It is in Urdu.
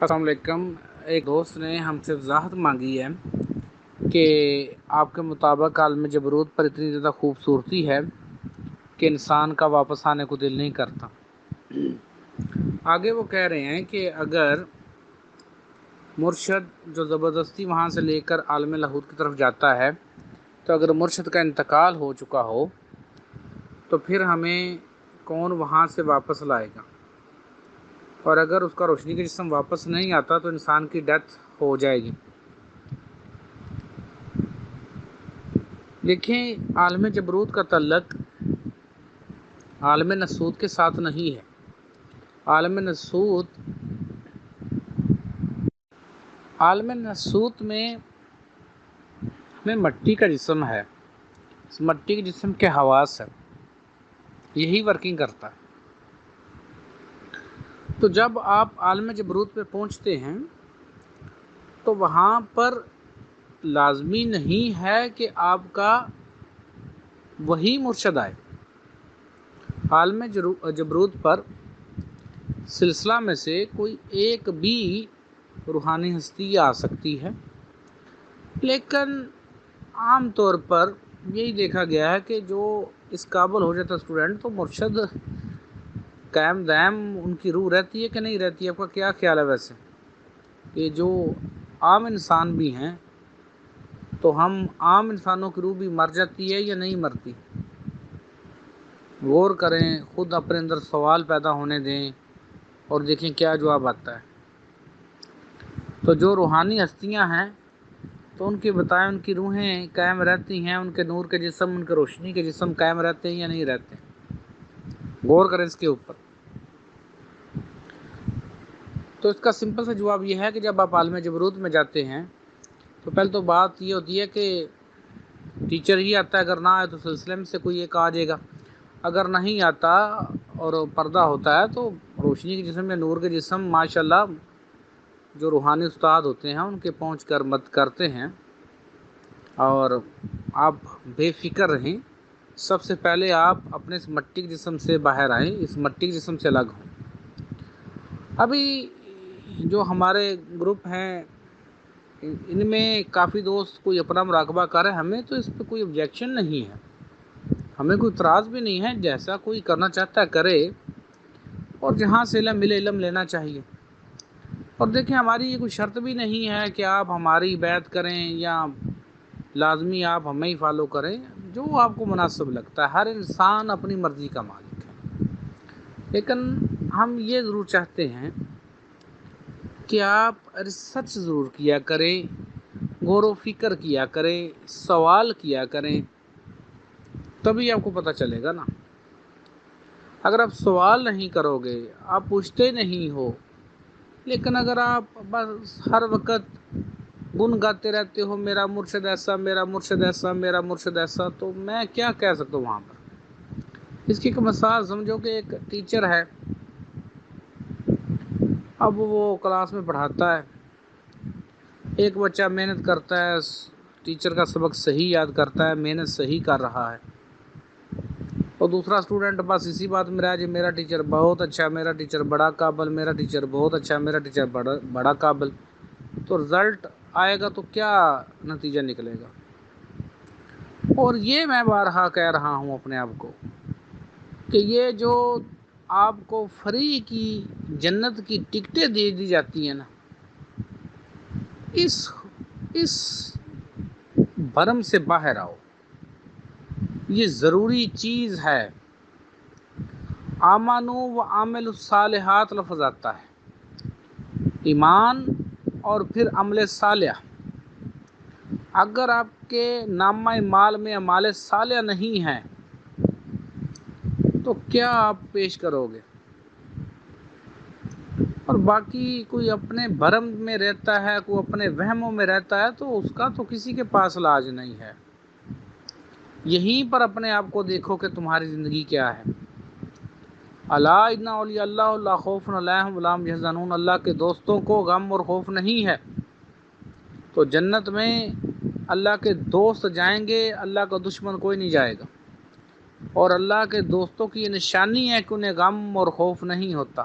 السلام علیکم۔ ایک دوست نے ہم سے وضاحت مانگی ہے کہ آپ کے مطابق عالم جبروت پر اتنی زیادہ خوبصورتی ہے کہ انسان کا واپس آنے کو دل نہیں کرتا۔ آگے وہ کہہ رہے ہیں کہ اگر مرشد جو زبردستی وہاں سے لے کر عالم لاہوت کی طرف جاتا ہے، تو اگر مرشد کا انتقال ہو چکا ہو تو پھر ہمیں کون وہاں سے واپس لائے گا؟ اور اگر اس کا روشنی کا جسم واپس نہیں آتا تو انسان کی ڈیتھ ہو جائے گی۔ دیکھیں، عالم جبروت کا تعلق عالم ناسوت کے ساتھ نہیں ہے۔ عالم ناسوت میں مٹی کا جسم ہے، اس مٹی کے جسم کے حواس ہے، یہی ورکنگ کرتا ہے۔ تو جب آپ عالم جبروت پہ پہنچتے ہیں تو وہاں پر لازمی نہیں ہے کہ آپ کا وہی مرشد آئے۔ عالم جبروت پر سلسلہ میں سے کوئی ایک بھی روحانی ہستی آ سکتی ہے، لیکن عام طور پر یہی دیکھا گیا ہے کہ جو اس قابل ہو جاتا اسٹوڈنٹ تو مرشد قائم دائم ان کی روح رہتی ہے کہ نہیں رہتی ہے؟ آپ کا کیا خیال ہے؟ ویسے یہ جو عام انسان بھی ہیں تو ہم عام انسانوں کی روح بھی مر جاتی ہے یا نہیں مرتی؟ غور کریں، خود اپنے اندر سوال پیدا ہونے دیں اور دیکھیں کیا جواب آتا ہے۔ تو جو روحانی ہستیاں ہیں تو ان کی بتائیں، ان کی روحیں قائم رہتی ہیں، ان کے نور کے جسم، ان کے روشنی کے جسم قائم رہتے ہیں یا نہیں رہتے؟ غور کریں اس کے اوپر۔ تو اس کا سمپل سا جواب یہ ہے کہ جب آپ عالم جبروت میں جاتے ہیں تو پہلے تو بات یہ ہوتی ہے کہ ٹیچر ہی آتا ہے، اگر نہ آئے تو سلسلے میں سے کوئی ایک آ جائے گا، اگر نہیں آتا اور پردہ ہوتا ہے تو روشنی کے جسم یا نور کے جسم ماشاءاللہ جو روحانی استاد ہوتے ہیں ان کے پہنچ کر مدد کرتے ہیں۔ اور آپ بے فکر رہیں، سب سے پہلے آپ اپنے اس مٹی کے جسم سے باہر آئیں، اس مٹی کے جسم سے الگ ہوں۔ ابھی جو ہمارے گروپ ہیں ان میں کافی دوست کوئی اپنا مراقبہ کر رہے ہیں، ہمیں تو اس پہ کوئی objection نہیں ہے، ہمیں کوئی اعتراض بھی نہیں ہے، جیسا کوئی کرنا چاہتا ہے کرے، اور جہاں سے علم ملے علم لینا چاہیے۔ اور دیکھیں، ہماری یہ کوئی شرط بھی نہیں ہے کہ آپ ہماری بیعت کریں یا لازمی آپ ہمیں ہی فالو کریں، جو آپ کو مناسب لگتا ہے، ہر انسان اپنی مرضی کا مالک ہے۔ لیکن ہم یہ ضرور چاہتے ہیں کہ آپ ریسرچ ضرور کیا کریں، غور و فکر کیا کریں، سوال کیا کریں، تبھی آپ کو پتہ چلے گا نا۔ اگر آپ سوال نہیں کرو گے، آپ پوچھتے نہیں ہو، لیکن اگر آپ بس ہر وقت گن گاتے رہتے ہو میرا مرشد ایسا، میرا مرشد ایسا، میرا مرشد ایسا، تو میں کیا کہہ سکتا ہوں وہاں پر؟ اس کی ایک مثال سمجھو کہ ایک ٹیچر ہے، اب وہ کلاس میں پڑھاتا ہے، ایک بچہ محنت کرتا ہے، ٹیچر کا سبق صحیح یاد کرتا ہے، محنت صحیح کر رہا ہے، اور دوسرا اسٹوڈنٹ بس اسی بات میں رہا جی میرا ٹیچر بہت اچھا، میرا ٹیچر بڑا قابل، میرا ٹیچر بہت اچھا، میرا ٹیچر بڑا قابل، تو رزلٹ آئے گا تو کیا نتیجہ نکلے گا؟ اور یہ میں بارہا کہہ رہا ہوں اپنے آپ کو کہ یہ جو آپ کو فری کی جنت کی ٹکٹیں دے دی جاتی ہیں نا، اس بھرم سے باہر آؤ، یہ ضروری چیز ہے۔ آمنو و عامل الصالحات لفظ آتا ہے، ایمان اور پھر عمل صالح۔ اگر آپ کے نامہ اعمال میں اعمال صالح نہیں ہیں تو کیا آپ پیش کرو گے؟ اور باقی کوئی اپنے بھرم میں رہتا ہے، کوئی اپنے وہموں میں رہتا ہے، تو اس کا تو کسی کے پاس علاج نہیں ہے۔ یہیں پر اپنے آپ کو دیکھو کہ تمہاری زندگی کیا ہے۔ الا ان اولیاء اللہ لا خوف علیہم ولا هم يحزنون، اللہ کے دوستوں کو غم اور خوف نہیں ہے۔ تو جنت میں اللہ کے دوست جائیں گے، اللہ کا دشمن کوئی نہیں جائے گا، اور اللہ کے دوستوں کی یہ نشانی ہے کہ انہیں غم اور خوف نہیں ہوتا۔